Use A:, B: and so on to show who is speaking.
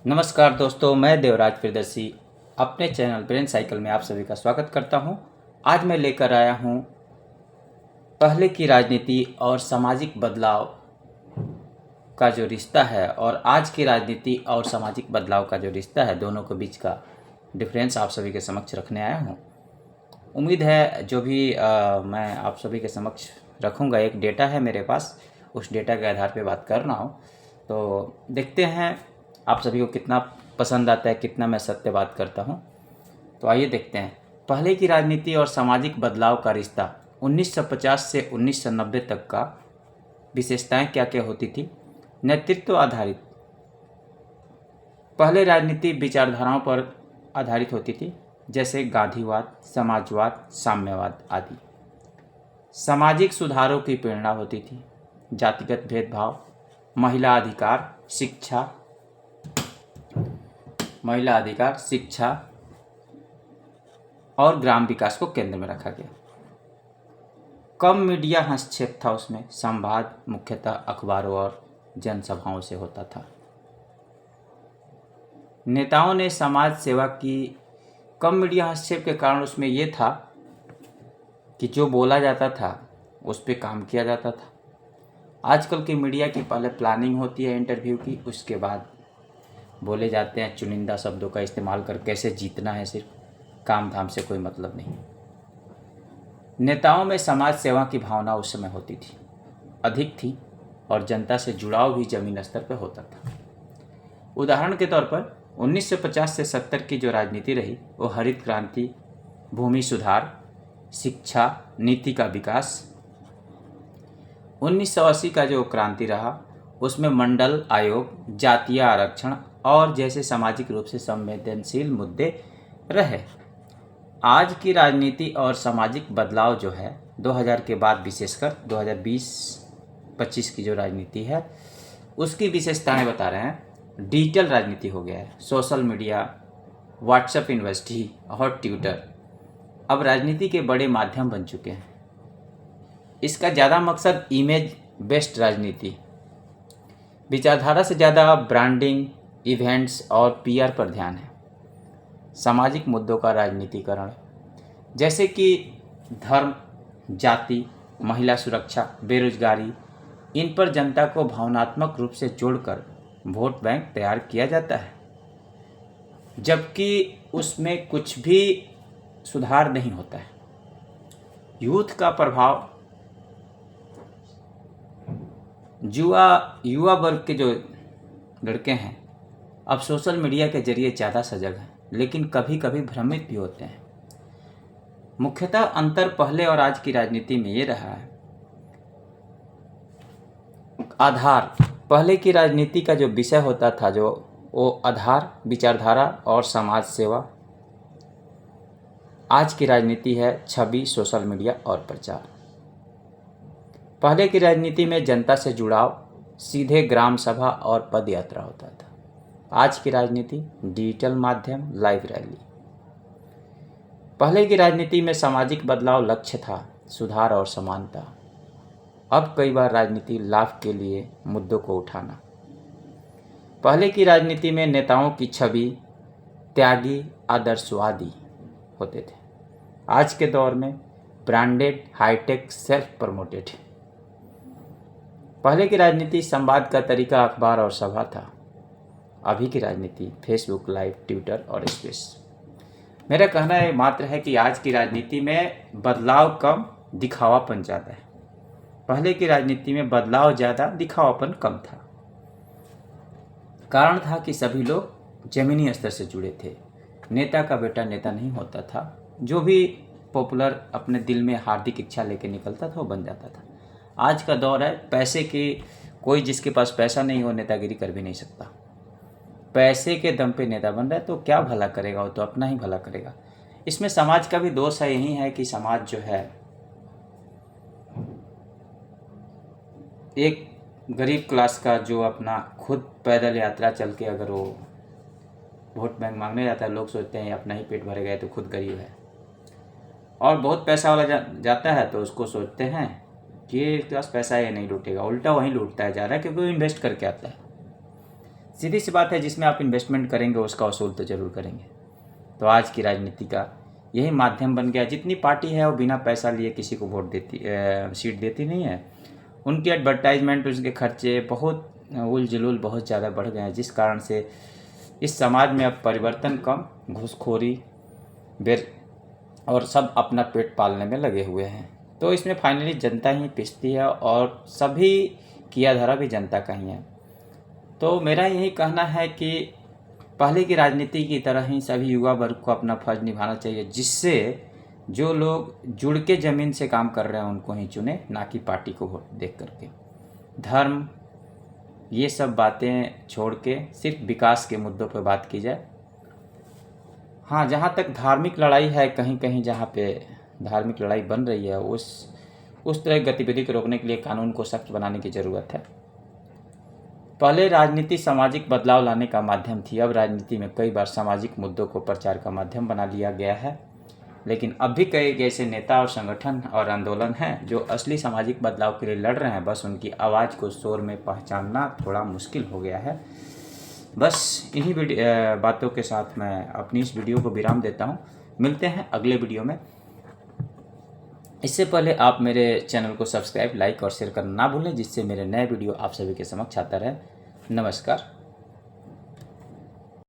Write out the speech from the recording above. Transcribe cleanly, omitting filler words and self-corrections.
A: नमस्कार दोस्तों, मैं देवराज प्रियदर्शी अपने चैनल ब्रेन साइकिल में आप सभी का स्वागत करता हूं। आज मैं लेकर आया हूं पहले की राजनीति और सामाजिक बदलाव का जो रिश्ता है और आज की राजनीति और सामाजिक बदलाव का जो रिश्ता है, दोनों के बीच का डिफरेंस आप सभी के समक्ष रखने आया हूं। उम्मीद है जो भी मैं आप सभी के समक्ष रखूंगा, एक डेटा है मेरे पास, उस डेटा के आधार पे बात कर रहा हूँ। तो देखते हैं आप सभी को कितना पसंद आता है, कितना मैं सत्य बात करता हूँ। तो आइए देखते हैं पहले की राजनीति और सामाजिक बदलाव का रिश्ता 1950 से 1990 तक का विशेषताएं क्या क्या होती थी। नेतृत्व आधारित पहले राजनीति विचारधाराओं पर आधारित होती थी, जैसे गांधीवाद, समाजवाद, साम्यवाद आदि। सामाजिक सुधारों की प्रेरणा होती थी, जातिगत भेदभाव, महिला अधिकार, शिक्षा और ग्राम विकास को केंद्र में रखा गया। कम मीडिया हस्तक्षेप था उसमें, संवाद मुख्यतः अखबारों और जनसभाओं से होता था। नेताओं ने समाज सेवा की। कम मीडिया हस्तक्षेप के कारण उसमें यह था कि जो बोला जाता था उस पर काम किया जाता था। आजकल की मीडिया की पहले प्लानिंग होती है इंटरव्यू की, उसके बाद बोले जाते हैं चुनिंदा शब्दों का इस्तेमाल कर कैसे जीतना है, सिर्फ काम धाम से कोई मतलब नहीं। नेताओं में समाज सेवा की भावना उस समय होती थी, अधिक थी, और जनता से जुड़ाव भी जमीन स्तर पर होता था। उदाहरण के तौर पर 1950 से 70 की जो राजनीति रही वो हरित क्रांति, भूमि सुधार, शिक्षा नीति का विकास। 1980 का जो क्रांति रहा उसमें मंडल आयोग, जातीय आरक्षण और जैसे सामाजिक रूप से संवेदनशील मुद्दे रहे। आज की राजनीति और सामाजिक बदलाव जो है 2000 के बाद, विशेषकर 2020-25 की जो राजनीति है उसकी विशेषताएं बता रहे हैं। डिजिटल राजनीति हो गया है, सोशल मीडिया, व्हाट्सएप यूनिवर्सिटी और ट्विटर अब राजनीति के बड़े माध्यम बन चुके हैं। इसका ज़्यादा मकसद इमेज बेस्ड राजनीति, विचारधारा से ज़्यादा ब्रांडिंग, इवेंट्स और पीआर पर ध्यान है। सामाजिक मुद्दों का राजनीतिकरण, जैसे कि धर्म, जाति, महिला सुरक्षा, बेरोजगारी, इन पर जनता को भावनात्मक रूप से जोड़कर वोट बैंक तैयार किया जाता है, जबकि उसमें कुछ भी सुधार नहीं होता है। यूथ का प्रभाव, युवा वर्ग के जो लड़के हैं अब सोशल मीडिया के जरिए ज़्यादा सजग हैं, लेकिन कभी कभी भ्रमित भी होते हैं। मुख्यतः अंतर पहले और आज की राजनीति में ये रहा है। आधार, पहले की राजनीति का जो विषय होता था जो वो आधार, विचारधारा और समाज सेवा। आज की राजनीति है छवि, सोशल मीडिया और प्रचार। पहले की राजनीति में जनता से जुड़ाव, सीधे ग्राम सभा और पद यात्रा होता था। आज की राजनीति डिजिटल माध्यम, लाइव रैली। पहले की राजनीति में सामाजिक बदलाव लक्ष्य था, सुधार और समानता। अब कई बार राजनीति लाभ के लिए मुद्दों को उठाना। पहले की राजनीति में नेताओं की छवि त्यागी, आदर्शवादी होते थे। आज के दौर में ब्रांडेड, हाईटेक, सेल्फ प्रमोटेड। पहले की राजनीति संवाद का तरीका अखबार और सभा था। अभी की राजनीति फेसबुक लाइव, ट्विटर और स्पेस। मेरा कहना है मात्र है कि आज की राजनीति में बदलाव कम, दिखावापन ज़्यादा है। पहले की राजनीति में बदलाव ज़्यादा, दिखावापन कम था। कारण था कि सभी लोग जमीनी स्तर से जुड़े थे। नेता का बेटा नेता नहीं होता था, जो भी पॉपुलर अपने दिल में हार्दिक इच्छा लेके निकलता था वो बन जाता था। आज का दौर है पैसे की, कोई जिसके पास पैसा नहीं हो नेतागिरी कर भी नहीं सकता। पैसे के दम पे नेता बन रहा है तो क्या भला करेगा, वो तो अपना ही भला करेगा। इसमें समाज का भी दोष है, यही है कि समाज जो है एक गरीब क्लास का जो अपना खुद पैदल यात्रा चल के अगर वो वोट बैंक मांगने जाता है, लोग सोचते हैं अपना ही पेट भरेगा तो खुद गरीब है। और बहुत पैसा वाला जाता है तो उसको सोचते हैं कि इसके पास पैसा है नहीं लूटेगा, उल्टा वहीं लूटता है जा रहा है, क्योंकि वो इन्वेस्ट करके आता है। सीधी सी बात है, जिसमें आप इन्वेस्टमेंट करेंगे उसका वसूल तो ज़रूर करेंगे। तो आज की राजनीति का यही माध्यम बन गया। जितनी पार्टी है वो बिना पैसा लिए किसी को वोट देती सीट देती नहीं है। उनकी एडवर्टाइजमेंट, उसके खर्चे बहुत उल जुलूल बहुत ज़्यादा बढ़ गए हैं, जिस कारण से इस समाज में अब परिवर्तन कम, घूसखोरी बेर और सब अपना पेट पालने में लगे हुए हैं। तो इसमें फाइनली जनता ही पिसती है और सभी किया धरा भी जनता का ही है। तो मेरा यही कहना है कि पहले की राजनीति की तरह ही सभी युवा वर्ग को अपना फर्ज निभाना चाहिए, जिससे जो लोग जुड़ के ज़मीन से काम कर रहे हैं उनको ही चुने, ना कि पार्टी को वोट देख करके। धर्म, ये सब बातें छोड़ के सिर्फ विकास के मुद्दों पर बात की जाए। हाँ, जहाँ तक धार्मिक लड़ाई है, कहीं कहीं जहाँ पे धार्मिक लड़ाई बन रही है, उस तरह की गतिविधि को रोकने के लिए कानून को सख्त बनाने की ज़रूरत है। पहले राजनीति सामाजिक बदलाव लाने का माध्यम थी, अब राजनीति में कई बार सामाजिक मुद्दों को प्रचार का माध्यम बना लिया गया है। लेकिन अब भी कई ऐसे नेता और संगठन और आंदोलन हैं जो असली सामाजिक बदलाव के लिए लड़ रहे हैं, बस उनकी आवाज़ को शोर में पहचानना थोड़ा मुश्किल हो गया है। बस इन्हीं बातों के साथ मैं अपनी इस वीडियो को विराम देता हूँ। मिलते हैं अगले वीडियो में। इससे पहले आप मेरे चैनल को सब्सक्राइब, लाइक और शेयर करना ना भूलें, जिससे मेरे नए वीडियो आप सभी के समक्ष आता रहे। नमस्कार।